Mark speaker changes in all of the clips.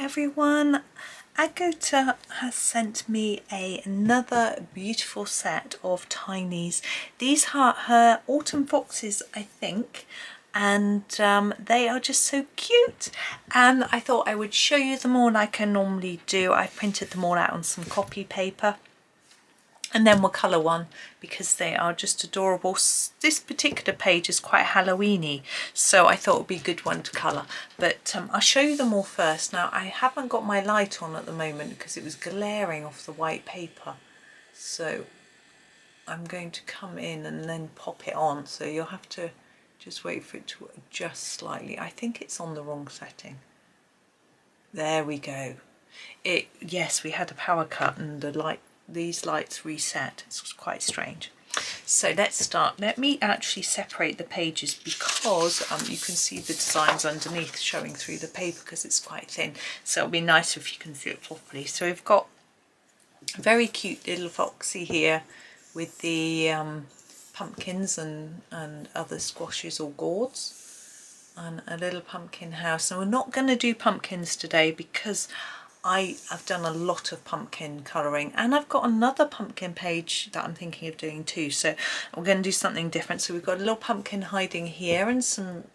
Speaker 1: everyone, Agota has sent me another beautiful set of tinies. These are her autumn foxes, I think, and they are just so cute, and I thought I would show you them all like I normally do. I printed them all out on some copy paper, and then we'll colour one because they are just adorable. This particular page is quite Halloweeny, so I thought it would be a good one to colour. But I'll show you them all first. Now, I haven't got my light on at the moment because it was glaring off the white paper. So I'm going to come in and then pop it on. So you'll have to just wait for it to adjust slightly. I think it's on the wrong setting. There we go. Yes, we had a power cut and the light. These lights reset. It's quite strange. So let's start. Let me actually separate the pages because you can see the designs underneath showing through the paper because it's quite thin. So it'll be nicer if you can see it properly. So we've got a very cute little Foxy here with the pumpkins and other squashes or gourds, and a little pumpkin house. Now we're not going to do pumpkins today because I've done a lot of pumpkin colouring, and I've got another pumpkin page that I'm thinking of doing too, so we're going to do something different. So we've got a little pumpkin hiding here and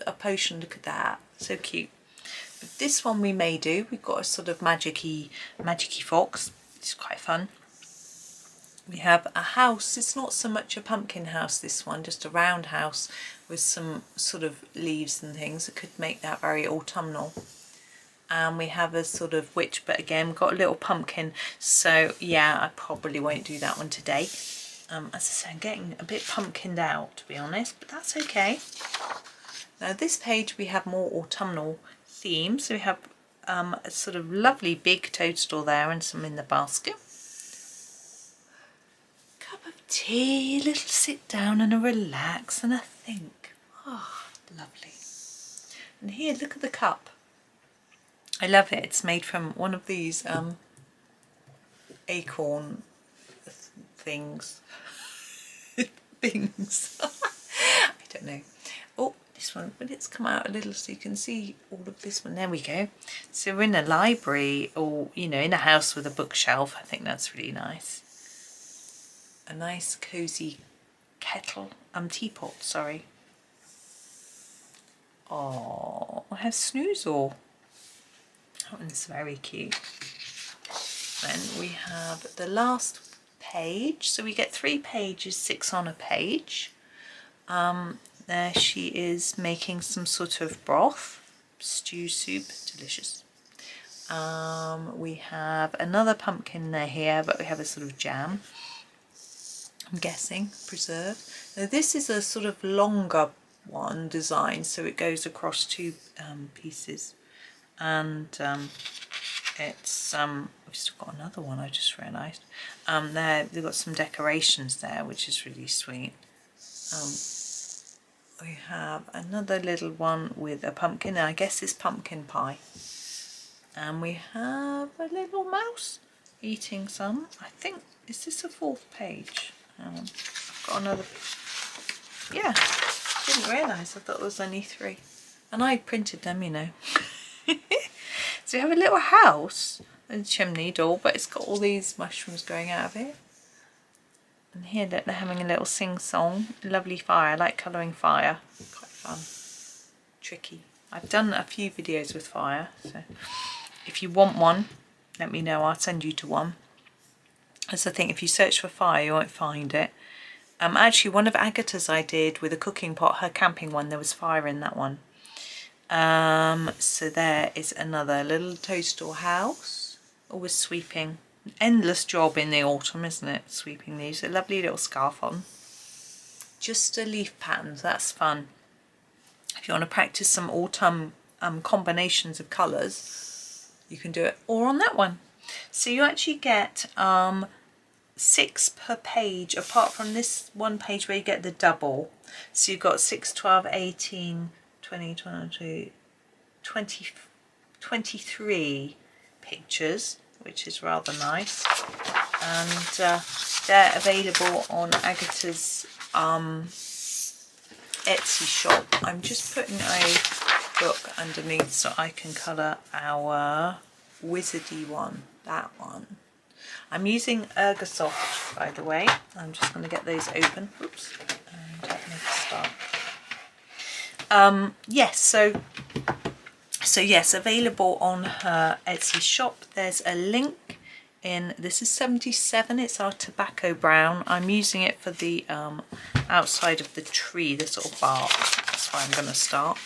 Speaker 1: a potion. Look at that, so cute. But this one we may do. We've got a sort of magicy fox. It's quite fun. We have a house. It's not so much a pumpkin house, this one, just a round house with some sort of leaves and things that could make that very autumnal. And we have a sort of witch, but again we've got a little pumpkin, so yeah, I probably won't do that one today. As I say, I'm getting a bit pumpkined out, to be honest, but that's okay. Now this page we have more autumnal themes, so we have a sort of lovely big toadstool there and some in the basket. Cup of tea, a little sit down and a relax and a think. Oh, lovely. And here, look at the cup. I love it. It's made from one of these acorn things. I don't know. Oh, this one, but it's come out a little so you can see all of this one. There we go. So we're in a library, or in a house with a bookshelf. I think that's really nice. A nice cosy kettle, teapot, sorry. Oh, I have Snoozle. That one's very cute. Then we have the last page. So we get 3 pages, 6 on a page. There she is making some sort of broth, stew soup, delicious. We have another pumpkin there here, but we have a sort of jam, I'm guessing, preserve. Now this is a sort of longer one design, so it goes across 2 pieces. And it's we've still got another one, I just realised. There they've got some decorations there, which is really sweet. We have another little one with a pumpkin, and I guess it's pumpkin pie. And we have a little mouse eating some. I think, is this a 4th page? I've got another. Yeah, didn't realise. I thought there was only 3, and I printed them, So we have a little house, a chimney door, but it's got all these mushrooms going out of it. And here they're having a little sing-song. Lovely fire. I like colouring fire. Quite fun. Tricky. I've done a few videos with fire, so if you want one, let me know. I'll send you to one. As I think if you search for fire, you won't find it. Actually, one of Agatha's I did with a cooking pot, her camping one, there was fire in that one. So there is another little toadstool house, always sweeping. Endless job in the autumn, isn't it, sweeping these. A lovely little scarf on. Just a leaf pattern, so that's fun. If you want to practice some autumn combinations of colours, you can do it, or on that one. So you actually get 6 per page, apart from this one page where you get the double. So you've got 6, 12, 18, 20, 22, 20, 23 pictures, which is rather nice, and they're available on Agatha's Etsy shop. I'm just putting a book underneath so I can colour our wizardy one, that one. I'm using Ergosoft, by the way. I'm just going to get those open. Oops, and make a start. Yes, so yes, available on her Etsy shop. There's a link in, this is 77, it's our tobacco brown. I'm using it for the outside of the tree, this little bark. That's where I'm going to start.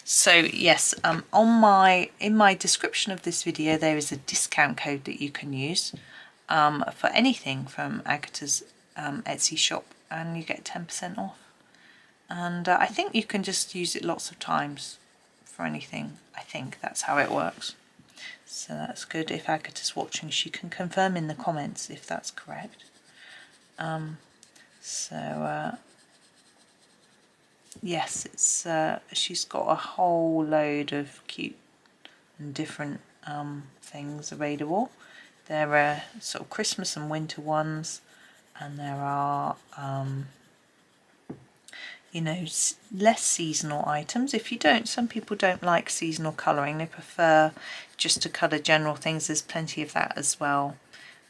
Speaker 1: So yes, in my description of this video there is a discount code that you can use for anything from Agata's Etsy shop, and you get 10% off. And I think you can just use it lots of times for anything. I think that's how it works. So that's good. If Agata's watching, she can confirm in the comments if that's correct. Yes, it's she's got a whole load of cute and different things available. There are sort of Christmas and winter ones, and there are you know, less seasonal items. If you don't, some people don't like seasonal colouring, they prefer just to colour general things. There's plenty of that as well.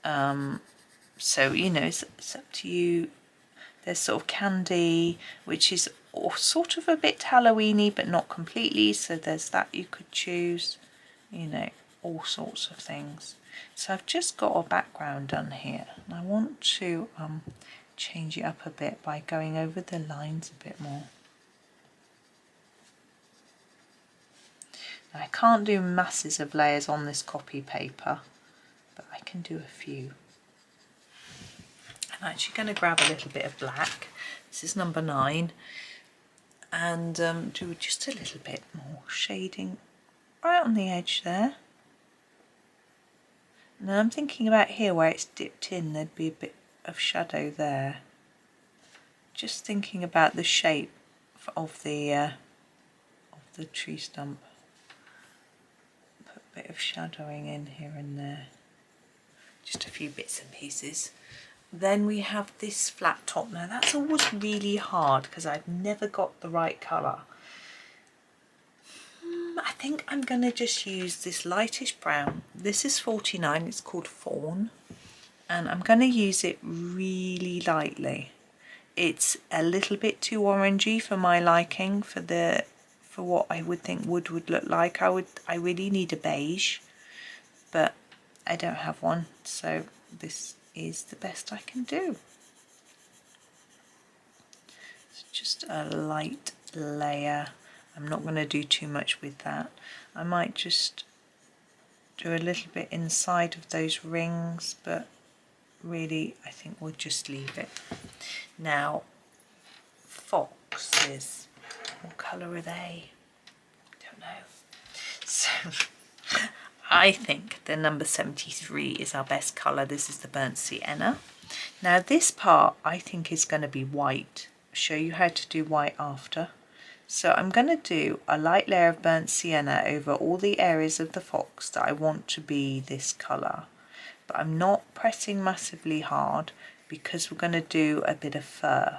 Speaker 1: So, you know, it's up to you. There's sort of candy, which is sort of a bit Halloweeny, but not completely. So there's that you could choose, you know, all sorts of things. So I've just got a background done here, and I want to change it up a bit by going over the lines a bit more. Now, I can't do masses of layers on this copy paper, but I can do a few. I'm actually going to grab a little bit of black. This is number 9, and do just a little bit more shading right on the edge there. Now I'm thinking about here where it's dipped in, there'd be a bit of shadow there. Just thinking about the shape of the tree stump. Put a bit of shadowing in here and there. Just a few bits and pieces. Then we have this flat top. Now that's always really hard because I've never got the right colour. I think I'm going to just use this lightish brown. This is 49, it's called Fawn. And I'm going to use it really lightly. It's a little bit too orangey for my liking, for what I would think wood would look like. I really need a beige, but I don't have one, so this is the best I can do. It's just a light layer. I'm not going to do too much with that. I might just do a little bit inside of those rings, but really I think we'll just leave it. Now, foxes, what colour are they? Don't know. So I think the number 73 is our best colour. This is the burnt sienna. Now this part I think is going to be white. I'll show you how to do white after. So I'm going to do a light layer of burnt sienna over all the areas of the fox that I want to be this colour. But I'm not pressing massively hard because we're going to do a bit of fur.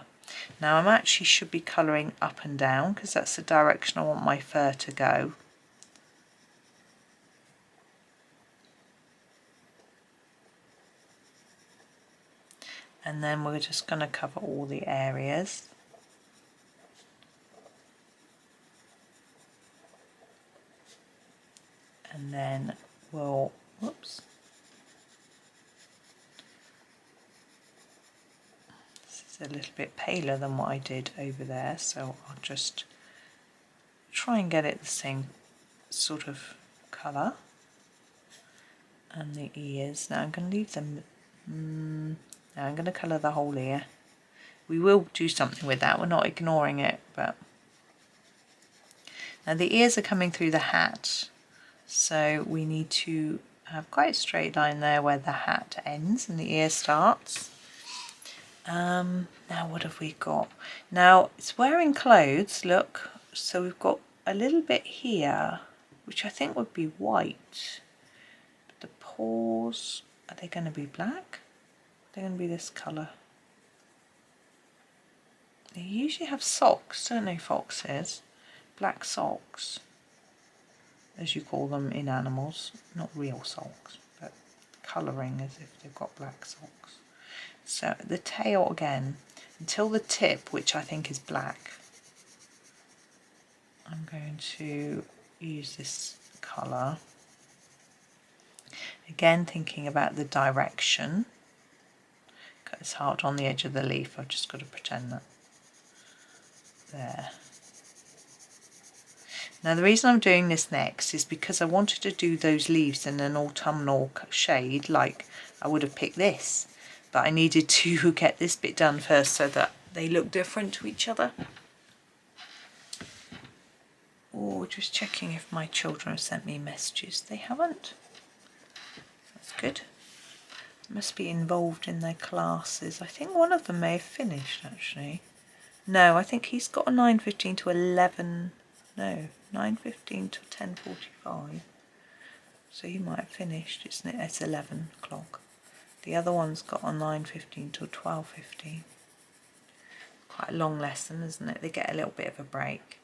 Speaker 1: Now I'm actually should be colouring up and down because that's the direction I want my fur to go. And then we're just going to cover all the areas. And then we'll, whoops. This is a little bit paler than what I did over there, so I'll just try and get it the same sort of colour. And the ears, now I'm going to leave them, now I'm going to colour the whole ear. We will do something with that, we're not ignoring it, but now the ears are coming through the hat. So we need to have quite a straight line there where the hat ends and the ear starts. Now what have we got? Now it's wearing clothes, look. So we've got a little bit here, which I think would be white. But the paws, are they going to be black? They're going to be this colour. They usually have socks, don't they, foxes? Black socks. as you call them in animals, not real socks, but colouring as if they've got black socks. So the tail again, until the tip, which I think is black, I'm going to use this colour. Again, thinking about the direction. It's hard on the edge of the leaf, I've just got to pretend that. There. Now the reason I'm doing this next is because I wanted to do those leaves in an autumnal shade, like I would have picked this. But I needed to get this bit done first so that they look different to each other. Oh, just checking if my children have sent me messages. They haven't. That's good. Must be involved in their classes. I think one of them may have finished actually. No, I think he's got a 9:15 to 11. No, 9:15 to 10:45. So he might have finished, isn't it? It's 11 o'clock. The other one's got a 9:15 to 12:15. Quite a long lesson, isn't it? They get a little bit of a break.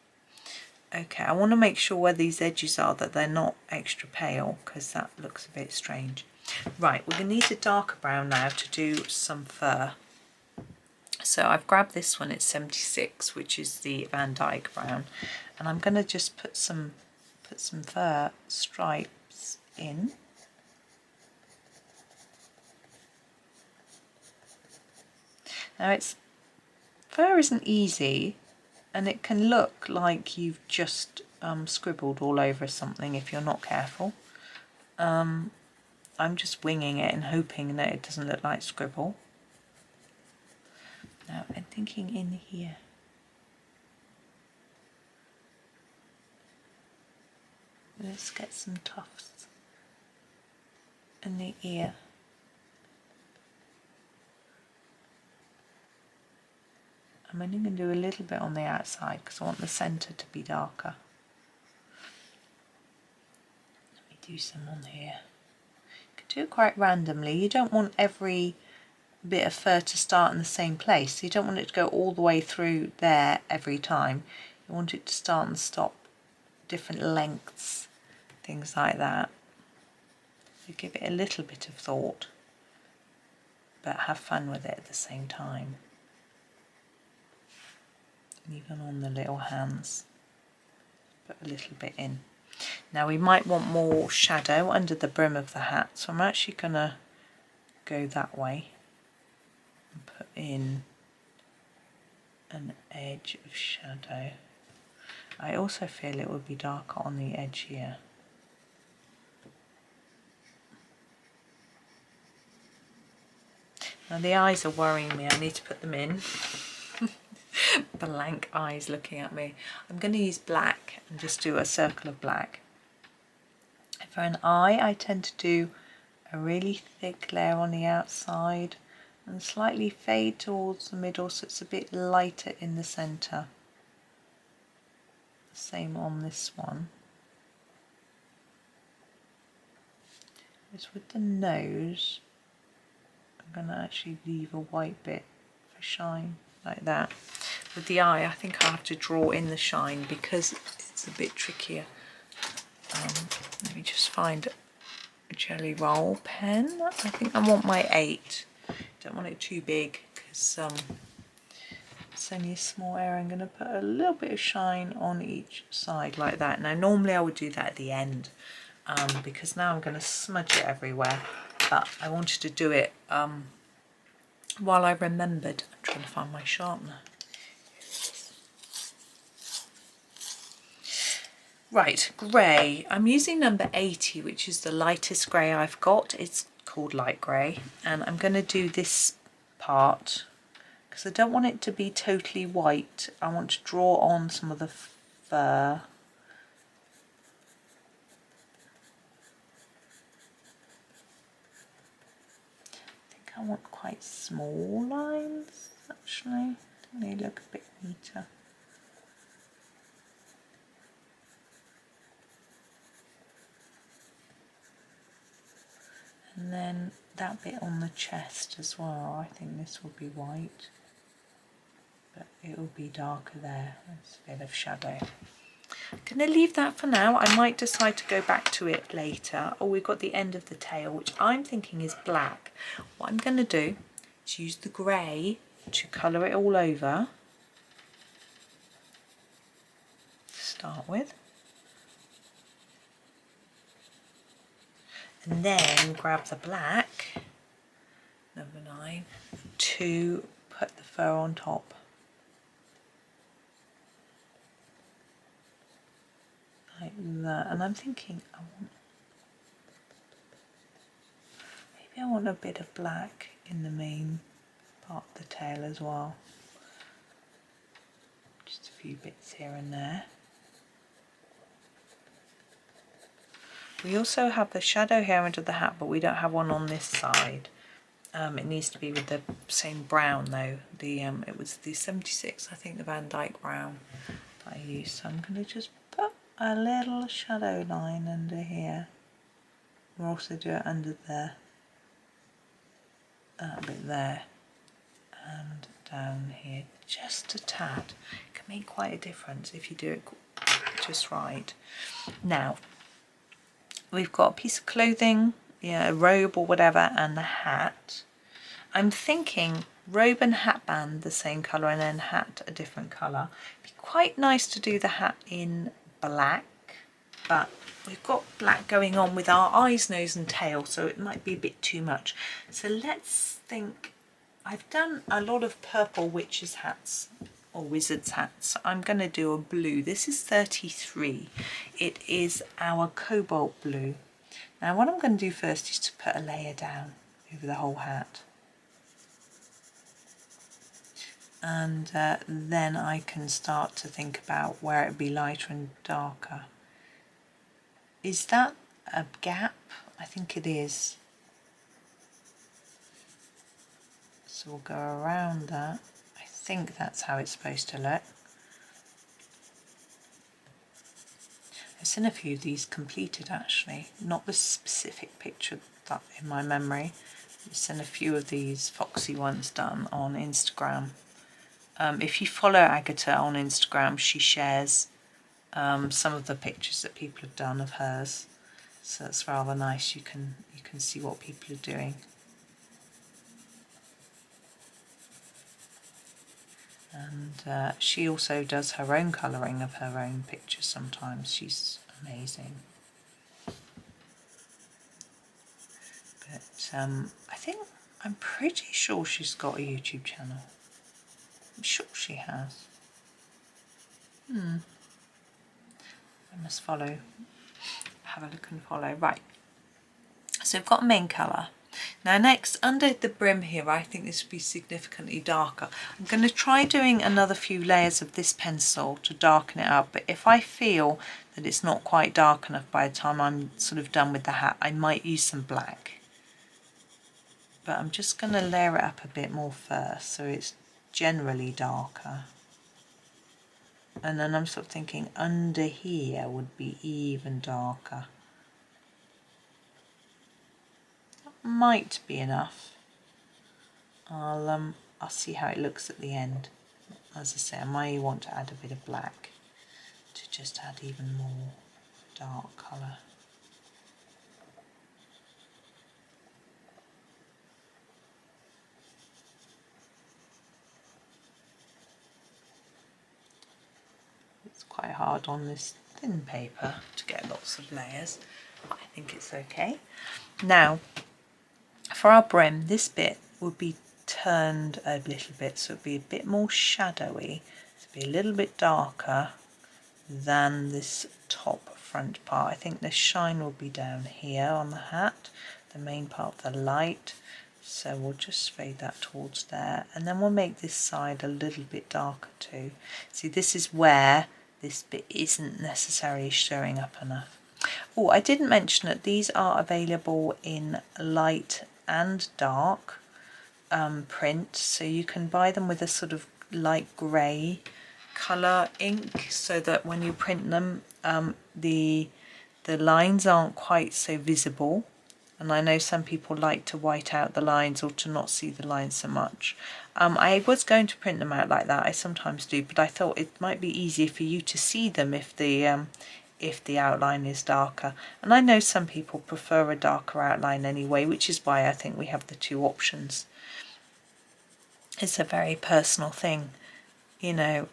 Speaker 1: Okay, I want to make sure where these edges are that they're not extra pale, because that looks a bit strange. Right, we're going to need a darker brown now to do some fur. So I've grabbed this one, it's 76, which is the Van Dyke brown, and I'm going to just put some fur stripes in. Now fur isn't easy, and it can look like you've just scribbled all over something if you're not careful. I'm just winging it and hoping that it doesn't look like scribble. Now I'm thinking in here. Let's get some tufts in the ear. I'm only going to do a little bit on the outside because I want the centre to be darker. Let me do some on here. You can do it quite randomly. You don't want every bit of fur to start in the same place. You don't want it to go all the way through there every time. You want it to start and stop different lengths, things like that. You give it a little bit of thought, but have fun with it at the same time. And even on the little hands, put a little bit in. Now we might want more shadow under the brim of the hat, so I'm actually going to go that way and put in an edge of shadow. I also feel it would be darker on the edge here. Now the eyes are worrying me, I need to put them in. Blank eyes looking at me. I'm going to use black and just do a circle of black. For an eye, I tend to do a really thick layer on the outside and slightly fade towards the middle so it's a bit lighter in the centre. Same on this one. Just with the nose, I'm going to actually leave a white bit for shine, like that. With the eye, I think I have to draw in the shine because it's a bit trickier. Let me just find a jelly roll pen. I think I want my 8. Don't want it too big because it's only a small area. I'm going to put a little bit of shine on each side like that. Now normally I would do that at the end because now I'm going to smudge it everywhere, but I wanted to do it while I remembered. I'm trying to find my sharpener. Right, grey. I'm using number 80, which is the lightest grey I've got. It's called light grey, and I'm going to do this part because I don't want it to be totally white. I want to draw on some of the fur. I think I want quite small lines actually. They look a bit neater. And then that bit on the chest as well, I think this will be white, but it will be darker there. There's a bit of shadow. I'm going to leave that for now. I might decide to go back to it later. Oh, we've got the end of the tail, which I'm thinking is black. What I'm going to do is use the grey to colour it all over to start with. And then grab the black, number 9, to put the fur on top. Like that. And I'm thinking maybe I want a bit of black in the main part of the tail as well. Just a few bits here and there. We also have the shadow here under the hat, but we don't have one on this side. It needs to be with the same brown though. It was the 76, I think, the Van Dyke brown that I used. So I'm going to just put a little shadow line under here. We'll also do it under there, a bit there, and down here, just a tad. It can make quite a difference if you do it just right. Now, we've got a piece of clothing, yeah, a robe or whatever, and the hat. I'm thinking robe and hatband the same colour and then hat a different colour. It'd be quite nice to do the hat in black, but we've got black going on with our eyes, nose and tail, so it might be a bit too much. So let's think. I've done a lot of purple witches hats or wizards hats. I'm going to do a blue. This is 33. It is our cobalt blue. Now what I'm going to do first is to put a layer down over the whole hat. And then I can start to think about where it would be lighter and darker. Is that a gap? I think it is. So we'll go around that. I think that's how it's supposed to look. I've seen a few of these completed actually, not the specific picture that in my memory. I've seen a few of these Foxy ones done on Instagram. If you follow Agata on Instagram, she shares some of the pictures that people have done of hers. So it's rather nice. You can see what people are doing. And she also does her own colouring of her own pictures sometimes. She's amazing. But I'm pretty sure she's got a YouTube channel. I'm sure she has. I must follow. Have a look and follow. Right. So we've got main colour. Now next, under the brim here, I think this would be significantly darker. I'm going to try doing another few layers of this pencil to darken it up, but if I feel that it's not quite dark enough by the time I'm sort of done with the hat, I might use some black. But I'm just going to layer it up a bit more first, so it's generally darker. And then I'm sort of thinking under here would be even darker. Might be enough. I'll see how it looks at the end. As I say, I might want to add a bit of black to just add even more dark colour. It's quite hard on this thin paper to get lots of layers, but I think it's okay. Now, for our brim, this bit would be turned a little bit, so it would be a bit more shadowy, to be a little bit darker than this top front part. I think the shine will be down here on the hat, the main part of the light, so we'll just fade that towards there, and then we'll make this side a little bit darker too. See, this is where this bit isn't necessarily showing up enough. Oh, I didn't mention that these are available in light and dark print, so you can buy them with a sort of light grey colour ink, so that when you print them the lines aren't quite so visible and I know some people like to white out the lines or to not see the lines so much. I was going to print them out like that, I sometimes do, but I thought it might be easier for you to see them if the outline is darker. And I know some people prefer a darker outline anyway, which is why I think we have the two options. It's a very personal thing, you know.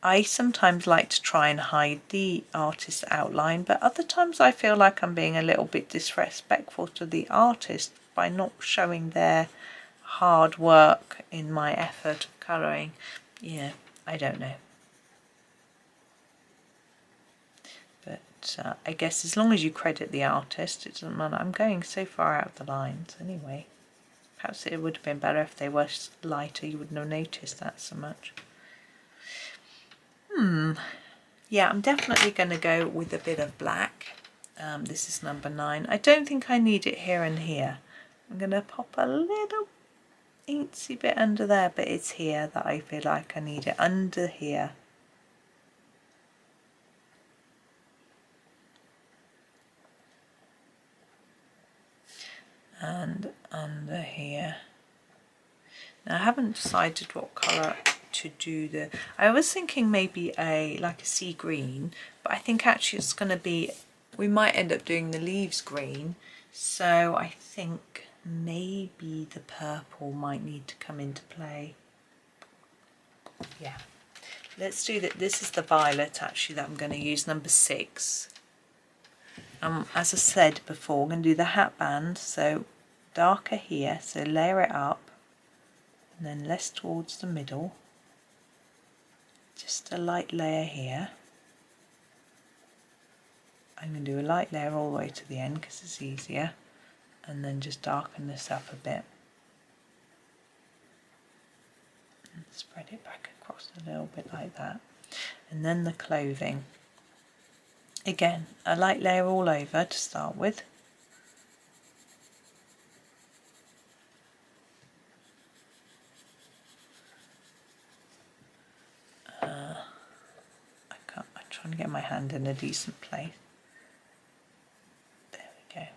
Speaker 1: I sometimes like to try and hide the artist's outline, but other times I feel like I'm being a little bit disrespectful to the artist by not showing their hard work in my effort of colouring. Yeah, I don't know. But I guess as long as you credit the artist, it doesn't matter. I'm going so far out the lines anyway. Perhaps it would have been better if they were lighter, you wouldn't have noticed that so much. Yeah, I'm definitely going to go with a bit of black. This is number 9. I don't think I need it here and here. I'm going to pop a little incy bit under there, but it's here that I feel like I need it, under here. And under here. Now I haven't decided what colour to do I was thinking maybe like a sea green, but I think actually it's going to be, we might end up doing the leaves green, so I think maybe the purple might need to come into play. Yeah, let's do that. This is the violet actually that I'm going to use, number 6. As I said before, I'm going to do the hat band, so darker here, so layer it up and then less towards the middle. Just a light layer here. I'm going to do a light layer all the way to the end because it's easier, and then just darken this up a bit and spread it back across a little bit like that. And then the clothing, again a light layer all over to start with. I'm trying to get my hand in a decent place. There we go.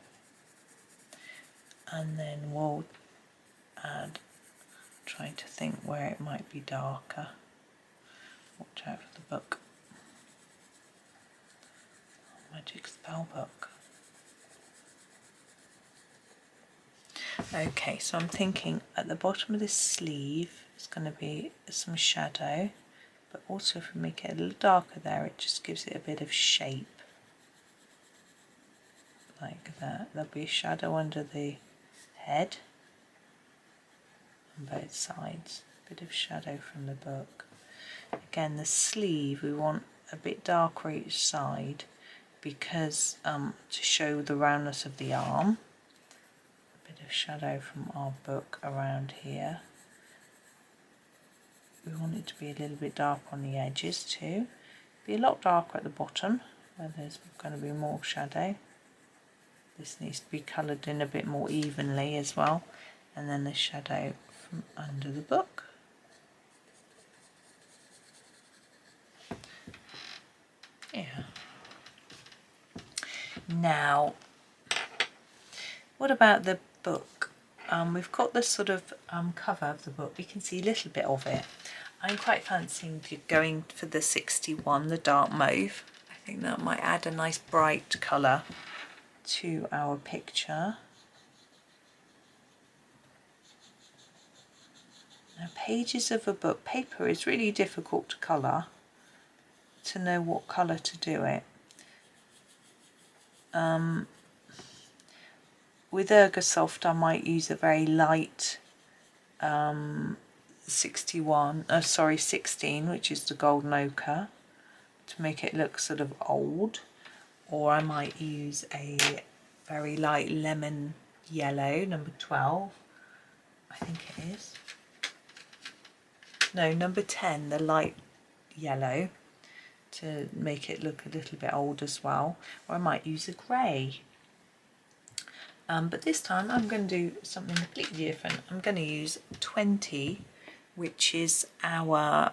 Speaker 1: And then we'll add, trying to think where it might be darker. Watch out for the book. Magic spell book. Okay, so I'm thinking at the bottom of this sleeve is going to be some shadow, but also if we make it a little darker there, it just gives it a bit of shape. Like that. There'll be a shadow under the head on both sides. A bit of shadow from the book. Again, the sleeve we want a bit darker each side because to show the roundness of the arm. A bit of shadow from our book around here. We want it to be a little bit dark on the edges too. Be a lot darker at the bottom where there's going to be more shadow. This needs to be coloured in a bit more evenly as well. And then the shadow from under the book. Yeah. Now, what about the book? We've got the sort of cover of the book. We can see a little bit of it. I'm quite fancying going for the 61, the dark mauve. I think that might add a nice bright colour to our picture. Now, pages of a book, paper is really difficult to colour, to know what colour to do it. With Ergosoft I might use a very light 16, which is the golden ochre, to make it look sort of old, or I might use a very light lemon yellow, number 12, I think it is. No, number 10, the light yellow, to make it look a little bit old as well, or I might use a grey. But this time I'm going to do something completely different. I'm going to use 20, which is our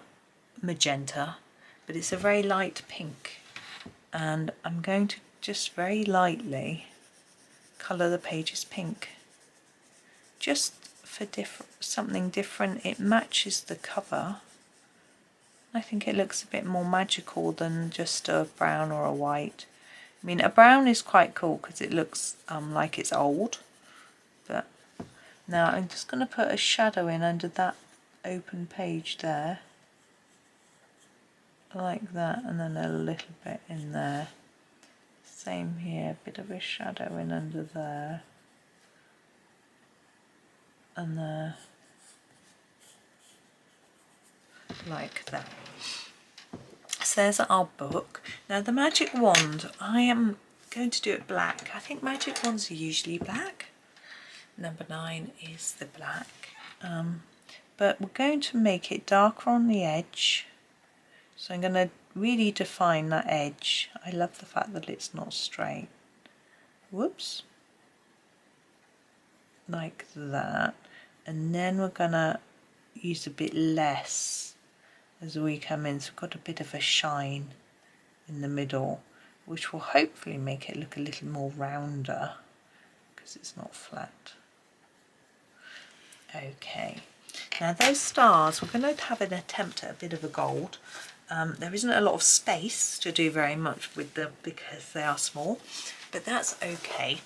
Speaker 1: magenta, but it's a very light pink, and I'm going to just very lightly colour the page is pink. Just for something different. It matches the cover. I think it looks a bit more magical than just a brown or a white. I mean, a brown is quite cool because it looks like it's old. But now I'm just going to put a shadow in under that open page there. Like that, and then a little bit in there. Same here, a bit of a shadow in under there. And there. Like that. So there's our book. Now the magic wand, I am going to do it black. I think magic wands are usually black. Number 9 is the black. But we're going to make it darker on the edge. So I'm going to really define that edge. I love the fact that it's not straight. Whoops. Like that. And then we're going to use a bit less as we come in. So we've got a bit of a shine in the middle, which will hopefully make it look a little more rounder because it's not flat. Okay. Now those stars, we're going to have an attempt at a bit of a gold. There isn't a lot of space to do very much with them because they are small, but that's okay.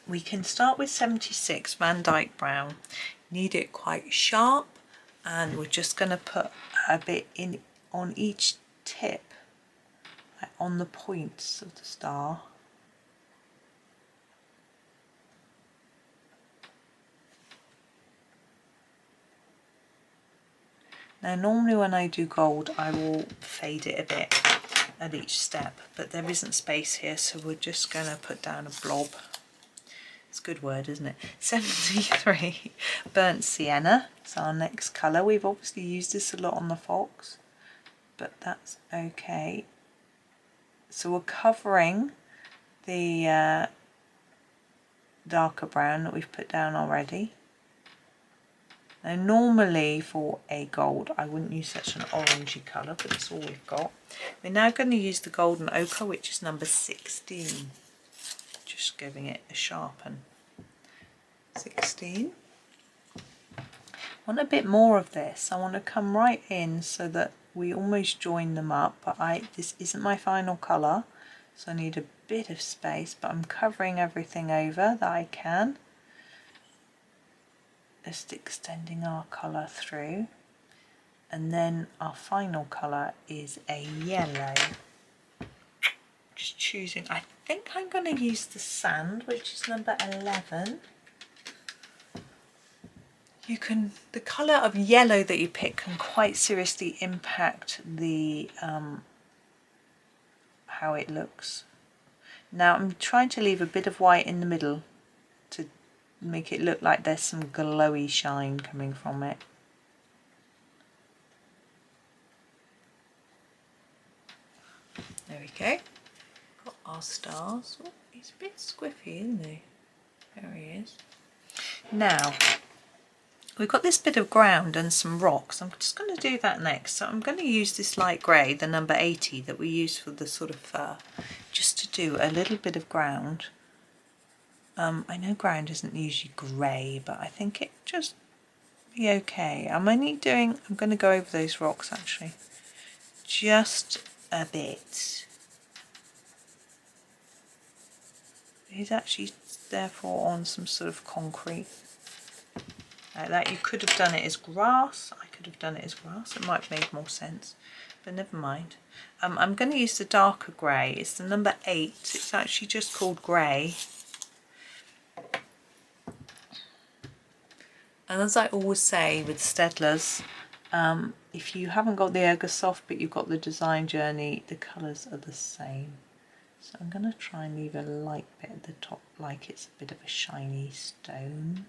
Speaker 1: We can start with 76 Van Dyke Brown. Need it quite sharp, and we're just going to put a bit in on each tip, like on the points of the star. Now normally when I do gold I will fade it a bit at each step, but there isn't space here, so we're just going to put down a blob. It's a good word, isn't it? 73 Burnt Sienna is our next colour. We've obviously used this a lot on the Fox, but that's okay. So we're covering the darker brown that we've put down already. Now normally for a gold I wouldn't use such an orangey colour, but that's all we've got. We're now going to use the golden ochre, which is number 16. Just giving it a sharpen. 16. I want a bit more of this. I want to come right in so that we almost join them up, but this isn't my final colour, so I need a bit of space, but I'm covering everything over that I can. Just extending our colour through, and then our final colour is a yellow. Just choosing, I think I'm going to use the sand, which is number 11. The colour of yellow that you pick can quite seriously impact the how it looks. Now I'm trying to leave a bit of white in the middle to make it look like there's some glowy shine coming from it. There we go. Got our stars. Oh, he's a bit squiffy, isn't he? There he is. Now we've got this bit of ground and some rocks. I'm just going to do that next. So I'm going to use this light grey, the number 80 that we use for the sort of fur, just to do a little bit of ground. I know ground isn't usually grey, but I think it just be okay. I'm going to go over those rocks actually, just a bit. He's actually therefore on some sort of concrete. Like that. You could have done it as grass. I could have done it as grass. It might have made more sense, but never mind. I'm going to use the darker grey. It's the number 8. It's actually just called grey. And as I always say with Staedtlers, if you haven't got the Ergosoft but you've got the Design Journey, the colours are the same. So I'm going to try and leave a light bit at the top, like it's a bit of a shiny stone.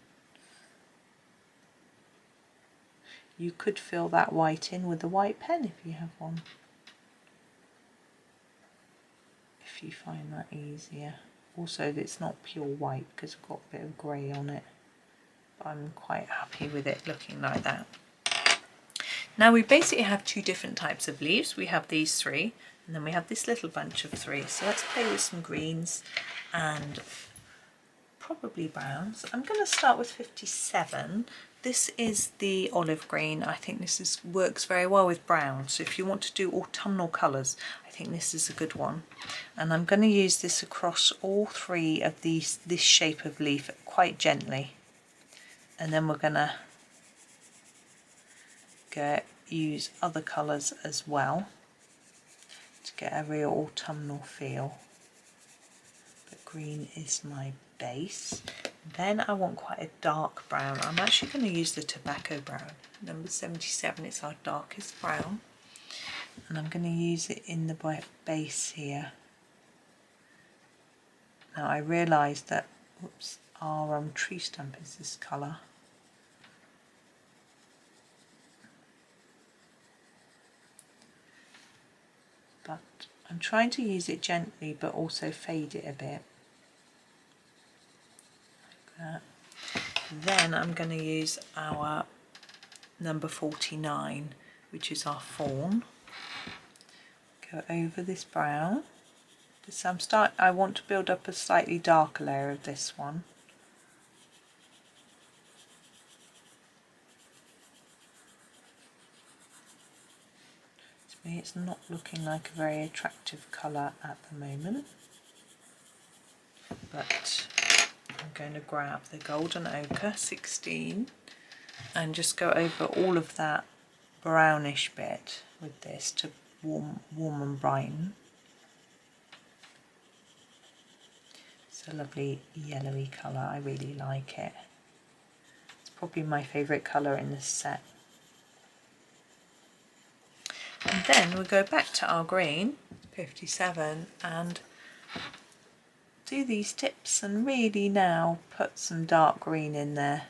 Speaker 1: You could fill that white in with a white pen if you have one, if you find that easier. Also, it's not pure white because I've got a bit of grey on it, but I'm quite happy with it looking like that. Now we basically have 2 different types of leaves. We have these 3, and then we have this little bunch of 3. So let's play with some greens and probably browns. I'm going to start with 57. This is the olive green. I think this works very well with brown. So if you want to do autumnal colours, I think this is a good one. And I'm going to use this across all three of this shape of leaf quite gently. And then we're going to use other colours as well to get a real autumnal feel. But green is my base. Then I want quite a dark brown. I'm actually going to use the tobacco brown. Number 77, it's our darkest brown. And I'm going to use it in the base here. Now I realised that, whoops, our tree stump is this colour. But I'm trying to use it gently but also fade it a bit. Like that. Then I'm going to use our number 49, which is our fawn. Go over this brown. I want to build up a slightly darker layer of this one. To me it's not looking like a very attractive colour at the moment, but I'm going to grab the golden ochre 16 and just go over all of that brownish bit with this to warm and brighten. It's a lovely yellowy colour, I really like it. It's probably my favourite colour in this set. And then we'll go back to our green, 57, and do these tips and really now put some dark green in there.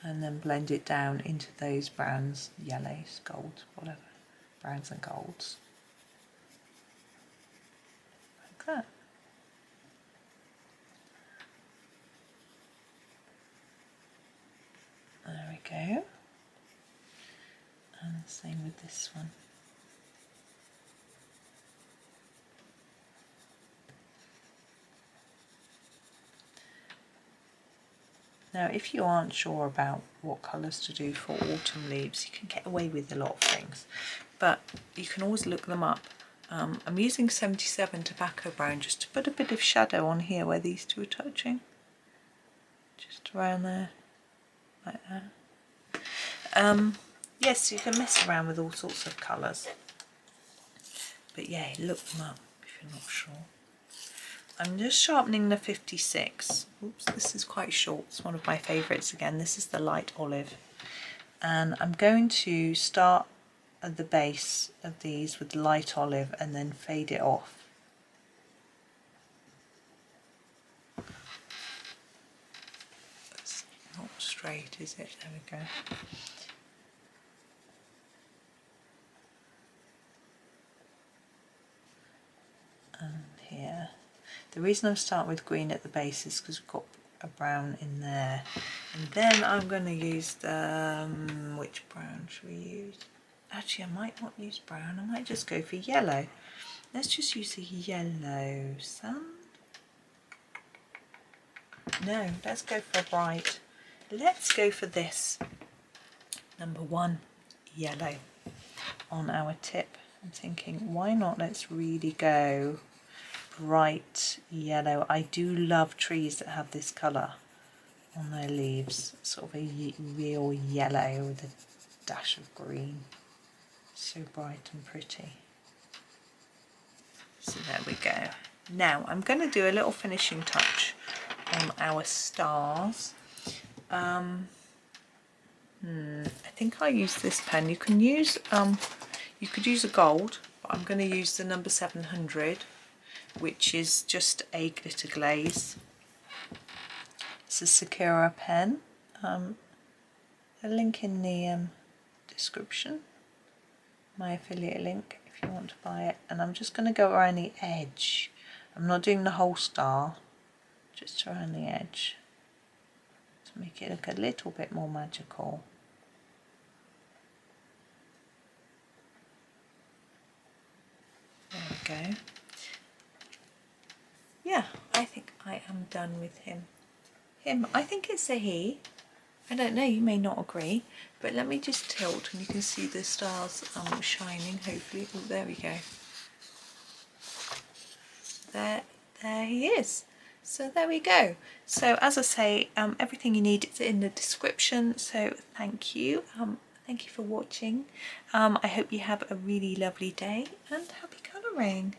Speaker 1: And then blend it down into those browns, yellows, golds, whatever, browns and golds. Like that. There we go. And the same with this one. Now if you aren't sure about what colours to do for autumn leaves, you can get away with a lot of things, but you can always look them up. I'm using 77 tobacco brown just to put a bit of shadow on here where these two are touching. Just around there, like that. Yes, you can mess around with all sorts of colours, but yeah, look them up if you're not sure. I'm just sharpening the 56. Oops, this is quite short. It's one of my favourites again. This is the light olive. And I'm going to start at the base of these with light olive and then fade it off. It's not straight, is it? There we go. And here. The reason I'm starting with green at the base is because we've got a brown in there. And then I'm going to use the, which brown should we use? Actually, I might not use brown, I might just go for yellow. Let's just use a yellow sand. No, let's go for a bright. Let's go for this. Number 1, yellow on our tip. I'm thinking, why not? Let's really go bright yellow. I do love trees that have this colour on their leaves, sort of a real yellow with a dash of green. So bright and pretty. So there we go. Now I'm going to do a little finishing touch on our stars. I think I use this pen. You can use you could use a gold, but I'm going to use the number 700, which is just a glitter glaze. It's a Sakura pen. A link in the description, my affiliate link if you want to buy it. And I'm just going to go around the edge. I'm not doing the whole star, just around the edge to make it look a little bit more magical. There we go. Yeah, am done with him. I think it's a he. I don't know, you may not agree, but let me just tilt and you can see the stars shining, hopefully. Oh, there we go. There he is. So there we go. So as I say, everything you need is in the description, so thank you. Thank you for watching. I hope you have a really lovely day and happy colouring.